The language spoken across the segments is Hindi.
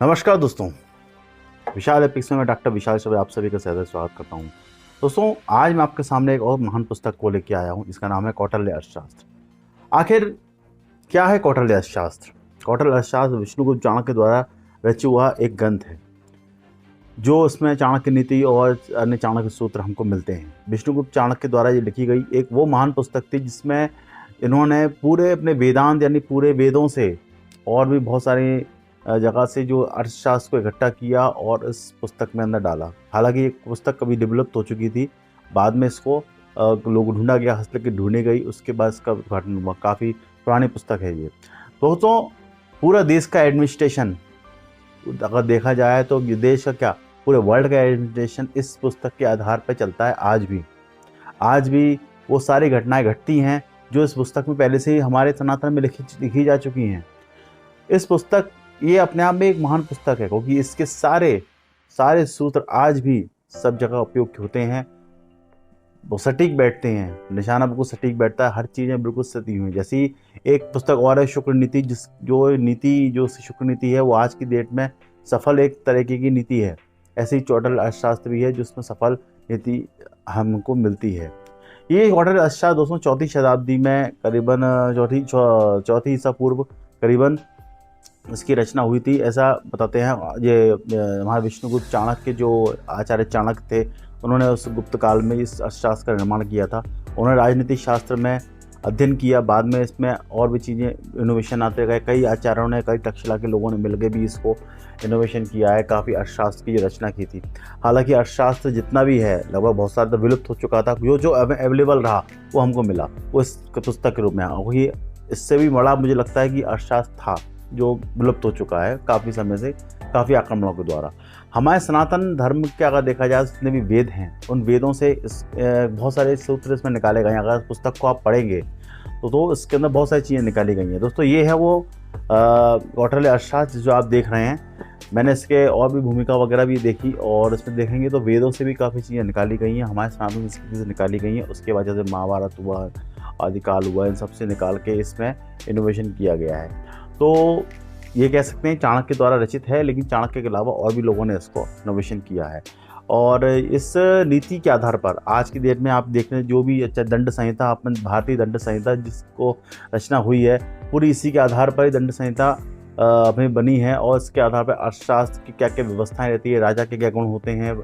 नमस्कार दोस्तों, विशाल एपिक्स में मैं डॉक्टर विशाल शर्मा आप सभी का सहर्ष स्वागत करता हूं। दोस्तों, आज मैं आपके सामने एक और महान पुस्तक को लेकर आया हूं, जिसका नाम है कौटिल्य अर्थशास्त्र। आखिर क्या है कौटिल्य अर्थशास्त्र? कौटिल्य अर्थशास्त्र विष्णुगुप्त चाणक्य द्वारा रचा हुआ एक ग्रंथ है, जो इसमें चाणक्य नीति और अन्य चाणक्य सूत्र हमको मिलते हैं। विष्णुगुप्त चाणक्य द्वारा ये लिखी गई एक वो महान पुस्तक थी, जिसमें इन्होंने पूरे अपने वेदांत यानी पूरे वेदों से और भी बहुत सारी जगह से जो अर्थशास्त्र को इकट्ठा किया और इस पुस्तक में अंदर डाला। हालांकि ये पुस्तक कभी डेवलप हो चुकी थी, बाद में इसको लोग ढूंढा गया, हस्तलिखित ढूंढी गई, उसके बाद इसका उद्घाटन हुआ। काफ़ी पुरानी पुस्तक है ये। दोस्तों, पूरा देश का एडमिनिस्ट्रेशन अगर देखा जाए तो ये देश का क्या, पूरे वर्ल्ड का एडमिनिस्ट्रेशन इस पुस्तक के आधार पर चलता है। आज भी वो सारी घटनाएं घटती हैं जो इस पुस्तक में पहले से ही हमारे सनातन में लिखी जा चुकी हैं। इस पुस्तक ये अपने आप में एक महान पुस्तक है, क्योंकि इसके सारे सूत्र आज भी सब जगह उपयोग होते हैं। वो सटीक बैठते हैं, निशाना बिल्कुल सटीक बैठता है, हर चीज़ें बिल्कुल सटी हुई। जैसी एक पुस्तक और है शुक्र नीति, जो शुक्र नीति है वो आज की डेट में सफल एक तरीके की नीति है। ऐसे ही कौटिल्य अर्थशास्त्र भी है जिसमें सफल नीति हमको मिलती है। ये कौटिल्य अर्थशास्त्र दोस्तों 4वीं शताब्दी में करीबन चौथी ईसा पूर्व करीबन इसकी रचना हुई थी, ऐसा बताते हैं। ये हमारे विष्णुगुप्त चाणक्य जो आचार्य चाणक्य थे, उन्होंने उस गुप्त काल में इस अर्थशास्त्र का निर्माण किया था। उन्होंने राजनीतिक शास्त्र में अध्ययन किया, बाद में इसमें और भी चीज़ें इनोवेशन आते गए। कई आचार्यों ने, कई तक्षशिला के लोगों ने मिलकर भी इसको इनोवेशन किया है, काफ़ी अर्थशास्त्र की रचना की थी। हालांकि अर्थशास्त्र जितना भी है लगभग बहुत सारा विलुप्त हो चुका था। जो अवेलेबल रहा वो हमको मिला, वो इस पुस्तक के रूप में। वही इससे भी बड़ा मुझे लगता है कि अर्थशास्त्र था जो विलुप्त हो चुका है काफ़ी समय से, काफ़ी आक्रमणों के द्वारा। हमारे सनातन धर्म के अगर देखा जाए, जितने भी वेद हैं, उन वेदों से बहुत सारे सूत्र इसमें निकाले गए हैं। अगर पुस्तक को आप पढ़ेंगे तो इसके अंदर बहुत सारी चीज़ें निकाली गई हैं। दोस्तों, ये है वो कौटिल्य अर्थशास्त्र जो आप देख रहे हैं। मैंने इसके और भी भूमिका वगैरह भी देखी, और इसमें देखेंगे तो वेदों से भी काफ़ी चीज़ें निकाली गई हैं, हमारे सनातन संस्कृति से निकाली गई हैं। उसके बाद जैसे महाभारत हुआ, आदिकाल हुआ, इन सब से निकाल के इसमें इनोवेशन किया गया है। तो ये कह सकते हैं चाणक्य द्वारा रचित है, लेकिन चाणक्य के अलावा और भी लोगों ने इसको इनोवेशन किया है। और इस नीति के आधार पर आज की डेट में आप देख रहे हैं, जो भी दंड संहिता, अपन भारतीय दंड संहिता जिसको रचना हुई है, पूरी इसी के आधार पर ही दंड संहिता हमें बनी है। और इसके आधार पर अर्थशास्त्र की क्या क्या व्यवस्थाएं रहती है, राजा के क्या गुण होते हैं,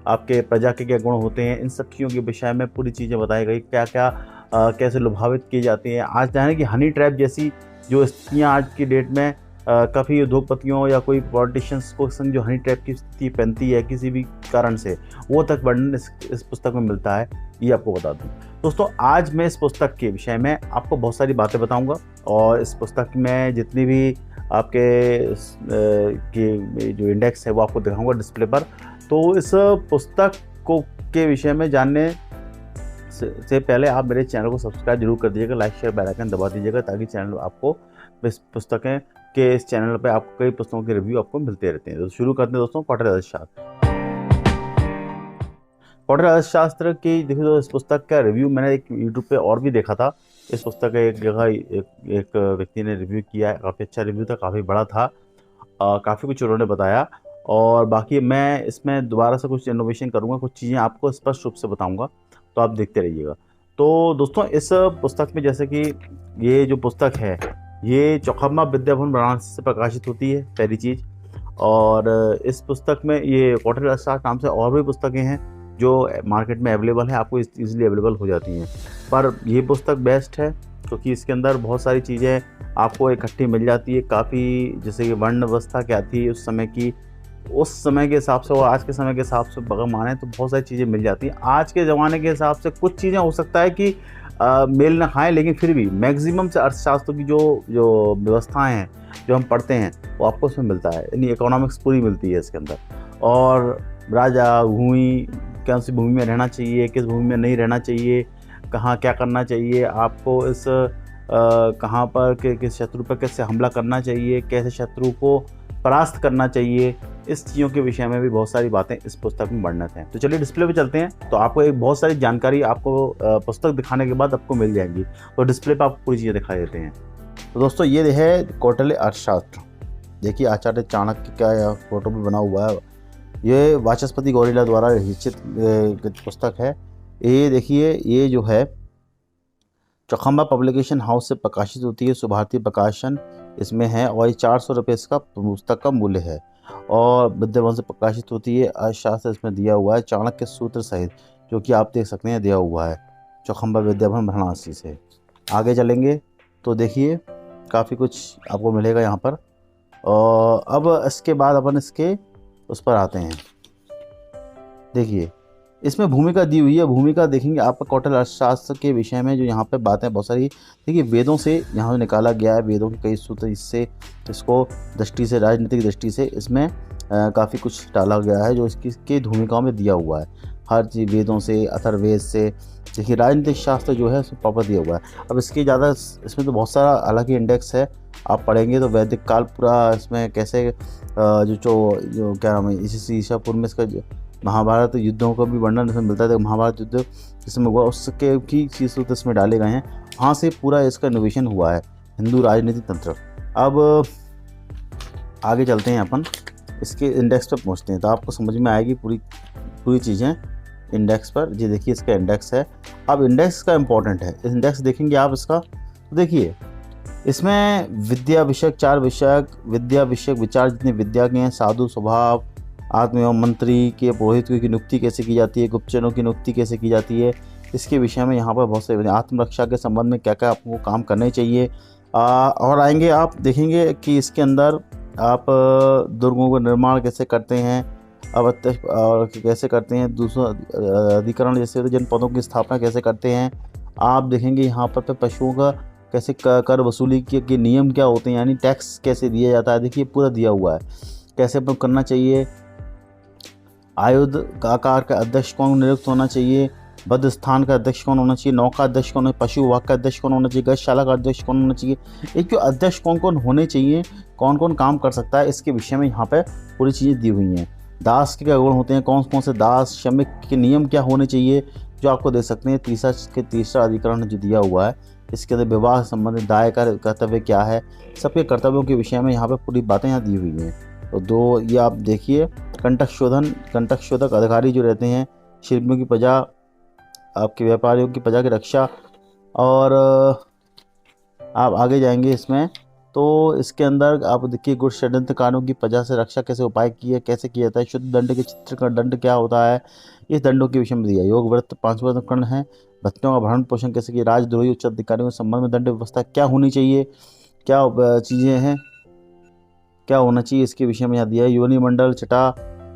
आपके प्रजा के क्या गुण होते हैं, इन सब चीज़ों के विषय में पूरी चीज़ें बताई गई। क्या क्या कैसे लुभावित की जाती हैं। आज जाने कि हनी ट्रैप जैसी जो स्थितियाँ आज की डेट में काफ़ी उद्योगपतियों या कोई पॉलिटिशियंस को संग जो हनी ट्रैप की स्थिति पहनती है किसी भी कारण से, वो तक वर्णन इस पुस्तक में मिलता है, ये आपको बता दूं। दोस्तों, आज मैं इस पुस्तक के विषय में आपको बहुत सारी बातें बताऊंगा, और इस पुस्तक में जितनी भी आपके जो इंडेक्स है वो आपको दिखाऊंगा डिस्प्ले पर। तो इस पुस्तक को के विषय में जानने से पहले आप मेरे चैनल को सब्सक्राइब जरूर कर दीजिएगा, लाइक शेयर बेल आइकन दबा दीजिएगा, ताकि चैनल आपको इस पुस्तकें के इस चैनल पे आपको कई पुस्तकों के रिव्यू आपको मिलते रहते हैं। तो शुरू करते हैं दोस्तों कौटिल्य अर्थशास्त्र। कौटिल्य अर्थशास्त्र की देखिए, तो इस पुस्तक का रिव्यू मैंने एक यूट्यूब पे और भी देखा था। इस पुस्तक का एक जगह एक व्यक्ति ने रिव्यू किया है, काफ़ी अच्छा रिव्यू था, काफ़ी बड़ा था, काफ़ी कुछ उन्होंने बताया। और बाकी मैं इसमें दोबारा से कुछ इनोवेशन करूँगा, कुछ चीज़ें आपको स्पष्ट रूप से बताऊँगा, तो आप देखते रहिएगा। तो दोस्तों, इस पुस्तक में जैसे कि ये जो पुस्तक है, ये चौखम्मा विद्याभवन वाराणसी से प्रकाशित होती है, पहली चीज़। और इस पुस्तक में ये कौटिल्य अर्थशास्त्र नाम से और भी पुस्तकें हैं जो मार्केट में अवेलेबल है, आपको ईजिली अवेलेबल हो जाती हैं। पर ये पुस्तक बेस्ट है, क्योंकि इसके अंदर बहुत सारी चीज़ें आपको इकट्ठी मिल जाती है। काफ़ी जैसे कि वर्ण व्यवस्था क्या थी उस समय की, उस समय के हिसाब से और आज के समय के हिसाब से अगर माने तो बहुत सारी चीज़ें मिल जाती हैं। आज के ज़माने के हिसाब से कुछ चीज़ें हो सकता है कि मेल ना खाएं, लेकिन फिर भी मैक्सिमम से अर्थशास्त्र की जो व्यवस्थाएं हैं जो हम पढ़ते हैं वो आपको उसमें मिलता है, यानी इकोनॉमिक्स पूरी मिलती है इसके अंदर। और राजा, भूमि, कौन सी भूमि में रहना चाहिए, किस भूमि में नहीं रहना चाहिए, कहाँ क्या करना चाहिए आपको, इस कहाँ पर किस शत्रु पर कैसे हमला करना चाहिए, कैसे शत्रु को परास्त करना चाहिए, इस चीज़ों के विषय में भी बहुत सारी बातें इस पुस्तक में वर्णित हैं। तो चलिए डिस्प्ले पे चलते हैं, तो आपको एक बहुत सारी जानकारी आपको पुस्तक दिखाने के बाद आपको मिल जाएगी। तो डिस्प्ले पे आपको पूरी चीज़ें दिखाई देते हैं। तो दोस्तों, ये है कौटिल्य अर्थशास्त्र। देखिए आचार्य चाणक्य का यह फोटो भी बना हुआ है। ये वाचस्पति गौरीला द्वारा रचित पुस्तक है। ये देखिए, ये जो है चौखंबा पब्लिकेशन हाउस से प्रकाशित होती है, सुभारती प्रकाशन इसमें है, और ये 400 रुपये इसका पुस्तक का मूल्य है। और विद्याभवन से प्रकाशित होती है। अर्थशास्त्र इसमें दिया हुआ है चाणक्य सूत्र सहित, जो कि आप देख सकते हैं दिया हुआ है चौखंबा विद्याभवन वाराणसी से। आगे चलेंगे तो देखिए काफ़ी कुछ आपको मिलेगा यहाँ पर। और अब इसके बाद अपन इसके उस पर आते हैं। देखिए इसमें भूमिका दी हुई है। भूमिका देखेंगे आपका कौटिल्य अर्थशास्त्र के विषय में जो यहाँ पे बातें बहुत सारी, देखिए वेदों से यहाँ निकाला गया है, वेदों के कई सूत्र इससे इसको दृष्टि से, राजनीतिक दृष्टि से इसमें काफ़ी कुछ डाला गया है जो इसकी भूमिकाओं में दिया हुआ है। हर चीज़ वेदों से, अथर्ववेद से, देखिए राजनीतिक शास्त्र जो है उसमें प्रॉपर दिया हुआ है। अब इसके ज़्यादा इसमें तो बहुत सारा अलग ही इंडेक्स है, आप पढ़ेंगे तो वैदिक काल पूरा इसमें कैसे जो क्या नाम है, इसी ईसा पूर्व में इसका महाभारत युद्धों का भी वर्णन इसमें मिलता है। महाभारत युद्ध जिसमें हुआ उसके की चीज़ तो इसमें डाले गए हैं, वहाँ से पूरा इसका इनोवेशन हुआ है हिंदू राजनीति तंत्र। अब आगे चलते हैं अपन, इसके इंडेक्स पर पहुँचते हैं तो आपको समझ में आएगी पूरी चीज़ें इंडेक्स पर। ये देखिए इसका इंडेक्स है। अब इंडेक्स का इम्पोर्टेंट है, इंडेक्स देखेंगे आप इसका तो देखिए इसमें विद्या विषयक 4 विद्या विषयक विचार जितने विद्या के हैं, साधु स्वभाव, आत्म एवं मंत्री के पुरोहित की नियुक्ति कैसे की जाती है, गुप्तचरों की नियुक्ति कैसे की जाती है, इसके विषय में यहाँ पर बहुत से आत्मरक्षा के संबंध में क्या क्या आपको काम करने चाहिए। और आएंगे आप देखेंगे कि इसके अंदर आप दुर्गों का निर्माण कैसे करते हैं, और कैसे करते हैं, दूसरा अधिकरण जैसे जनपदों की स्थापना कैसे करते हैं। आप देखेंगे यहाँ पर पशुओं का कैसे कर वसूली के नियम क्या होते हैं, यानी टैक्स कैसे दिया जाता है, देखिए पूरा दिया हुआ है कैसे अपन करना चाहिए। आयुध का आकार का अध्यक्ष कौन नियुक्त होना चाहिए, बद्ध स्थान का अध्यक्ष कौन होना चाहिए, नौका अध्यक्ष कौन, पशु विभाग का अध्यक्ष कौन होना चाहिए, गजशाला का अध्यक्ष कौन होना चाहिए, एक जो अध्यक्ष कौन कौन होने चाहिए, कौन कौन काम कर सकता है, इसके विषय में यहाँ पे पूरी चीज़ें दी हुई हैं। दास के क्या गुण होते हैं, कौन कौन से दास, श्रमिक के नियम क्या होने चाहिए, जो आपको दे सकते हैं। तीसरा अधिकरण जो दिया हुआ है, इसके अंदर विवाह संबंधित दाय का कर्तव्य क्या है, सबके कर्तव्यों के विषय में यहाँ पे पूरी बातें यहाँ दी हुई हैं। तो दो ये आप देखिए, कंटक शोधक अधिकारी जो रहते हैं, शिल्पियों की प्रजा, आपके व्यापारियों की प्रजा की रक्षा। और आप आगे जाएंगे इसमें तो इसके अंदर आप देखिए गुण षड्यंत्रकारों की प्रजा से रक्षा कैसे उपाय किए, कैसे किया जाता है, शुद्ध दंड के चित्र का दंड क्या होता है, इस दंडों के विषय में दिया। योग व्रत 5वां उपकरण है, बच्चों का भरण पोषण कैसे किया, राजद्रोही उच्च अधिकारियों के संबंध में दंड व्यवस्था क्या होनी चाहिए, क्या चीज़ें हैं, क्या होना चाहिए, इसके विषय में यहाँ दिया है। योनि मंडल, छटा,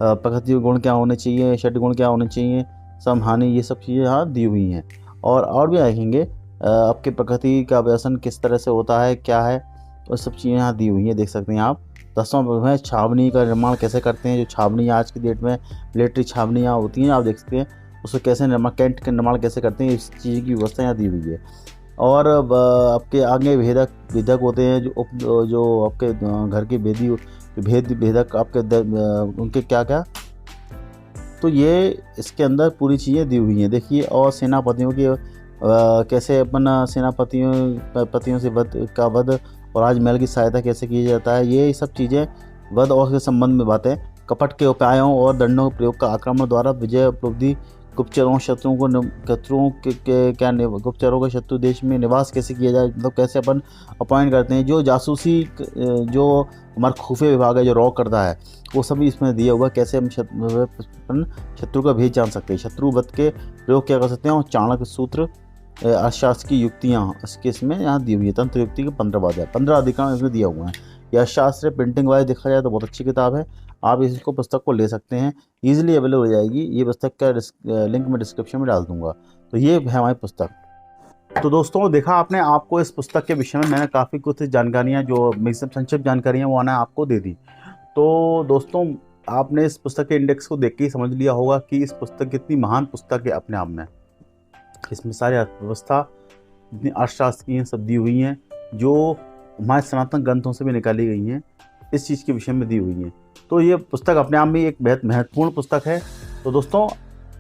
प्रकृति गुण क्या होने चाहिए, षट गुण क्या होने चाहिए, समहानि, ये सब चीज़ें यहाँ दी हुई हैं। और भी आएंगे आपके प्रकृति का व्यसन किस तरह से होता है, क्या है, और सब चीज़ें यहाँ दी हुई हैं, देख सकते हैं आप। 10वां है छावनी का निर्माण कैसे करते हैं, जो छावनी आज की डेट में मिलिट्री छावनियाँ होती हैं, आप देख सकते हैं उसको कैसे निर्माण, कैंट का निर्माण कैसे करते हैं, इस चीज़ की व्यवस्था यहाँ दी हुई है। और आपके आगे भेदक होते हैं, जो आपके घर के भेदक आपके उनके क्या क्या, तो ये इसके अंदर पूरी चीज़ें दी हुई हैं। देखिए और सेनापतियों के कैसे अपन पतियों से वध और राजमहल की सहायता कैसे किया जाता है, ये सब चीज़ें वध और के संबंध में बातें। कपट के उपायों और दंडों के प्रयोग का आक्रमण द्वारा विजय उपलब्धि, गुप्तचरों के शत्रु देश में निवास कैसे किया जाए, मतलब कैसे अपन अपॉइंट करते हैं, जो जासूसी जो हमारा खुफिया विभाग है जो रॉ करता है, वो सभी इसमें दिया हुआ, कैसे हम शत्रु का भेद जान सकते हैं, शत्रु वध के प्रयोग क्या कर सकते हैं, और चाणक्य सूत्र, अर्थशास्त्र की युक्तियाँ इसके इसमें यहाँ दी हुई है। तंत्र युक्ति के 15 अधिकरण इसमें दिया हुआ है। यह शास्त्र प्रिंटिंग वाइज देखा जाए तो बहुत अच्छी किताब है, आप इसको पुस्तक को ले सकते हैं, ईजिली अवेलेबल हो जाएगी। ये पुस्तक का लिंक मैं डिस्क्रिप्शन में डाल दूंगा। तो ये है हमारी पुस्तक। तो दोस्तों देखा आपने, आपको इस पुस्तक के विषय में मैंने काफ़ी कुछ जानकारियाँ जो संक्षिप्त जानकारियाँ वो आना आपको दे दी। तो दोस्तों आपने इस पुस्तक के इंडेक्स को देख के ही समझ लिया होगा कि इस पुस्तक कितनी महान पुस्तक है अपने आप में। इसमें सारी अर्थव्यवस्था जितनी अर्थशास्त्र की हैं सब दी हुई हैं, जो हमारे सनातन ग्रंथों से भी निकाली गई हैं, इस चीज़ के विषय में दी हुई हैं। तो ये पुस्तक अपने आप में एक बेहद महत्वपूर्ण पुस्तक है। तो दोस्तों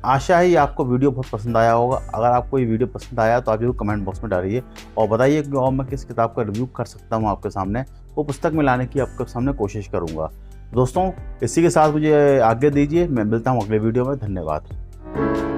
आशा है ये आपको वीडियो बहुत पसंद आया होगा। अगर आपको ये वीडियो पसंद आया तो आप जरूर कमेंट बॉक्स में डालिए और बताइए कि और मैं किस किताब का रिव्यू कर सकता हूँ आपके सामने, वो पुस्तक में लाने की आपके सामने कोशिश करूँगा। दोस्तों इसी के साथ मुझे आज्ञा दीजिए, मैं मिलता हूँ अगले वीडियो में। धन्यवाद।